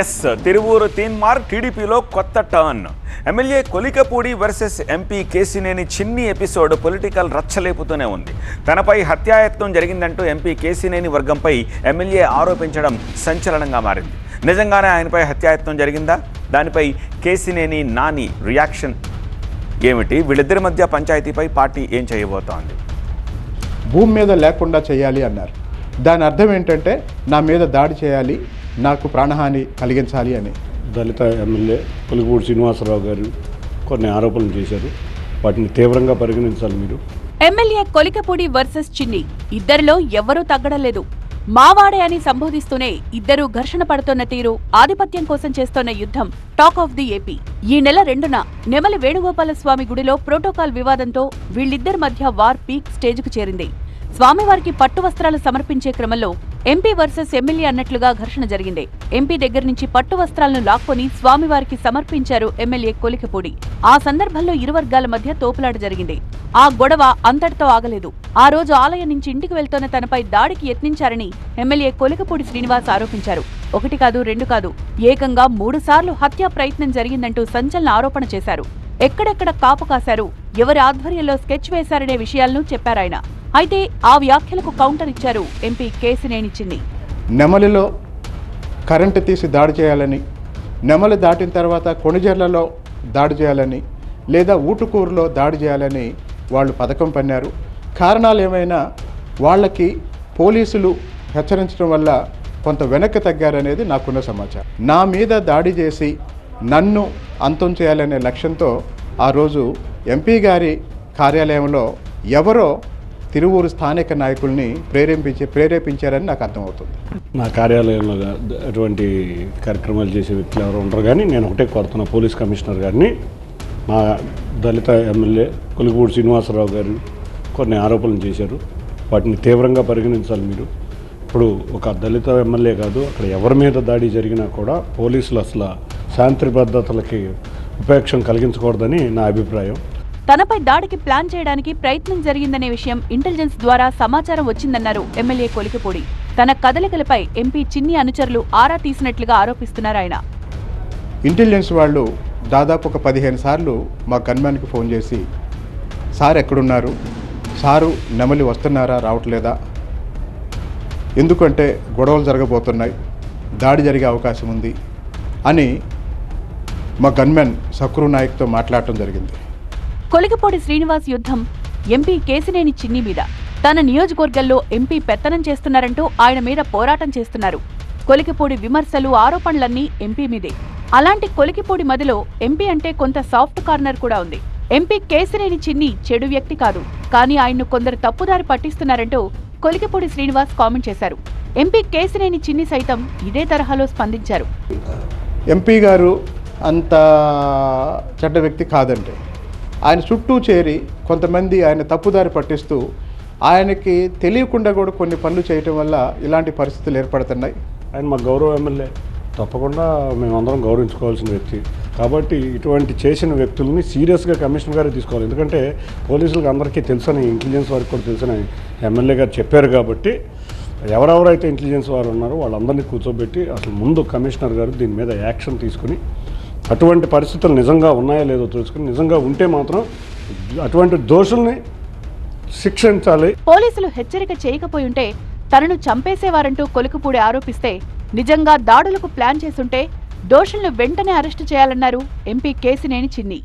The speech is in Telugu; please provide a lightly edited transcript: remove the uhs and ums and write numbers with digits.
ఎస్ తిరువూరు తీన్మార్ టీడీపీలో కొత్త turn. MLA Kolikapudi versus MP Kesineni చిన్ని ఎపిసోడ్ పొలిటికల్ రచ్చలేపుతూనే ఉంది. తనపై హత్యాయత్నం జరిగిందంటూ ఎంపీ కేసినేని వర్గంపై ఎమ్మెల్యే ఆరోపించడం సంచలనంగా మారింది. నిజంగానే ఆయనపై హత్యాయత్నం జరిగిందా? దానిపై కేసినేని నాని రియాక్షన్ ఏమిటి? వీళ్ళిద్దరి మధ్య పంచాయతీపై పార్టీ ఏం చేయబోతోంది? భూమి మీద లేకుండా చేయాలి అన్నారు. దాని అర్థం ఏంటంటే నా మీద దాడి చేయాలి, నాకు ప్రాణహాని కలిగించాలి అని. దళిత ఎమ్మెల్యే కొలికపూడి శ్రీనివాసరావు గారు కొన్ని ఆరోపణలు చేశారు. వాటిని తీవ్రంగా పరిగణించాలి మీరు. ఎమ్మెల్యే కొలికపూడి వర్సెస్ చిన్ని, ఇద్దరిలో ఎవ్వరూ తగ్గడం లేదు. మావాడే అని సంబోధిస్తూనే ఇద్దరూ ఘర్షణ పడుతున్న తీరు, ఆధిపత్యం కోసం చేస్తోన్న యుద్ధం టాక్ ఆఫ్ ది ఏపీ. ఈ నెల 2న నెమలి వేణుగోపాలస్వామి గుడిలో ప్రోటోకాల్ వివాదంతో వీళ్ళిద్దరి మధ్య వార్ పీక్ స్టేజ్కు చేరింది. స్వామివారికి పట్టు వస్త్రాలు సమర్పించే క్రమంలో ఎంపీ వర్సెస్ ఎమ్మెల్యే అన్నట్లుగా ఘర్షణ జరిగింది. ఎంపీ దగ్గర నుంచి పట్టు వస్త్రాలను లాక్కొని స్వామివారికి సమర్పించారు ఎమ్మెల్యే కొలికపూడి. ఆ సందర్భంలో ఇరు వర్గాల మధ్య తోపులాట జరిగింది. ఆ గొడవ అంతటితో ఆగలేదు. ఆ రోజు ఆలయం నుంచి ఇంటికి వెళ్తోన్న తనపై దాడికి యత్నించారని ఎమ్మెల్యే కొలికపూడి శ్రీనివాస్ ఆరోపించారు. 1 కాదు 2 కాదు, ఏకంగా 3 సార్లు హత్యా ప్రయత్నం జరిగిందంటూ సంచలన ఆరోపణ చేశారు. ఎక్కడెక్కడ కాపు కాశారు, ఎవరి ఆధ్వర్యంలో స్కెచ్ వేశారనే విషయాలను చెప్పారాయన. అయితే ఆ వ్యాఖ్యలకు కౌంటర్ ఇచ్చారు ఎంపీ కేసినేని చిన్ని. నెమలిలో కరెంటు తీసి దాడి చేయాలని, నెమలి దాటిన తర్వాత కొణిజర్లలో దాడి చేయాలని, లేదా ఊటుకూరులో దాడి చేయాలని వాళ్ళు పథకం పన్నారు. కారణాలు ఏమైనా వాళ్ళకి పోలీసులు హెచ్చరించడం వల్ల కొంత వెనక్కి తగ్గారనేది నాకున్న సమాచారం. నా మీద దాడి చేసి నన్ను అంతం చేయాలనే లక్ష్యంతో ఆ రోజు ఎంపీ గారి కార్యాలయంలో ఎవరో తిరువూరు స్థానిక నాయకుల్ని ప్రేరేపించారని నాకు అర్థమవుతుంది. నా కార్యాలయంలో అటువంటి కార్యక్రమాలు చేసే వ్యక్తులు ఎవరు ఉండరు. కానీ నేను ఒకటే కోరుతున్నా, పోలీస్ కమిషనర్ గారిని, మా దళిత ఎమ్మెల్యే కొలికపూడి శ్రీనివాసరావు గారు కొన్ని ఆరోపణలు చేశారు. వాటిని తీవ్రంగా పరిగణించాలి మీరు. ఇప్పుడు ఒక దళిత ఎమ్మెల్యే కాదు, అక్కడ ఎవరి మీద దాడి జరిగినా కూడా పోలీసులు అసలు శాంతి భద్రతలకి ఉపేక్షం కలిగించకూడదని నా అభిప్రాయం. తనపై దాడికి ప్లాన్ చేయడానికి ప్రయత్నం జరిగిందనే విషయం ఇంటెలిజెన్స్ ద్వారా సమాచారం వచ్చిందన్నారు ఎమ్మెల్యే కొలికపూడి. తన కదలికలపై ఎంపీ చిన్ని అనుచరులు ఆరా తీసినట్లుగా ఆరోపిస్తున్నారు ఆయన. ఇంటెలిజెన్స్ వాళ్ళు దాదాపు ఒక 15 సార్లు మా గన్మ్యాన్కి ఫోన్ చేసి, సార్ ఎక్కడున్నారు, సారు నెమలి వస్తున్నారా, రావట్లేదా, ఎందుకంటే గొడవలు జరగబోతున్నాయి, దాడి జరిగే అవకాశం ఉంది అని మా గన్మెన్ సక్రు నాయక్తో మాట్లాడటం జరిగింది. కొలికపూడి శ్రీనివాస్ యుద్ధం ఎంపీ కేసినేని చిన్ని మీద. తన నియోజకవర్గంలో ఎంపీ పెత్తనం చేస్తున్నారంటూ ఆయన మీద పోరాటం చేస్తున్నారు. కొలికపూడి విమర్శలు, ఆరోపణలన్నీ ఎంపీ మీదే. అలాంటి కొలికపూడి మదిలో ఎంపీ అంటే కొంత సాఫ్ట్ కార్నర్ కూడా ఉంది. ఎంపీ కేసినేని చిన్ని చెడు వ్యక్తి కాదు, కానీ ఆయన్ను కొందరు తప్పుదారి పట్టిస్తున్నారంటూ కొలికపూడి శ్రీనివాస్ కామెంట్ చేశారు. ఎంపీ కేసినేని చిన్ని సైతం ఇదే తరహాలో స్పందించారు. ఎంపీ గారు అంత చెడ్డ వ్యక్తి కాదంటే, ఆయన చుట్టూ చేరి కొంతమంది ఆయన తప్పుదారి పట్టిస్తూ ఆయనకి తెలియకుండా కూడా కొన్ని పనులు చేయటం వల్ల ఇలాంటి పరిస్థితులు ఏర్పడుతున్నాయి. ఆయన మా గౌరవ ఎమ్మెల్యే, తప్పకుండా మేమందరం గౌరవించుకోవాల్సిన వ్యక్తి. కాబట్టి ఇటువంటి చేసిన వ్యక్తుల్ని సీరియస్గా కమిషనర్ గారే తీసుకోవాలి. ఎందుకంటే పోలీసులకు అందరికీ తెలుసని, ఇంటెలిజెన్స్ వారికి కూడా తెలుసని ఎమ్మెల్యే గారు చెప్పారు. కాబట్టి ఎవరెవరైతే ఇంటెలిజెన్స్ వారు ఉన్నారో వాళ్ళందరినీ కూర్చోబెట్టి అసలు ముందు కమిషనర్ గారు దీని మీద యాక్షన్ తీసుకుని, అటువంటి పరిస్థితులు నిజంగా ఉన్నాయో లేదో తెలుసుకుని, నిజంగా ఉంటే మాత్రం అటువంటి దోషుల్ని శిక్షించాలి. పోలీసులు హెచ్చరిక చేయకపోయి ఉంటే తనను చంపేసేవారంటూ కొలికపూడి ఆరోపిస్తే, నిజంగా దాడులకు ప్లాన్ చేసుంటే దోషులను వెంటనే అరెస్టు చేయాలన్నారు ఎంపీ కేసినేని చిన్ని.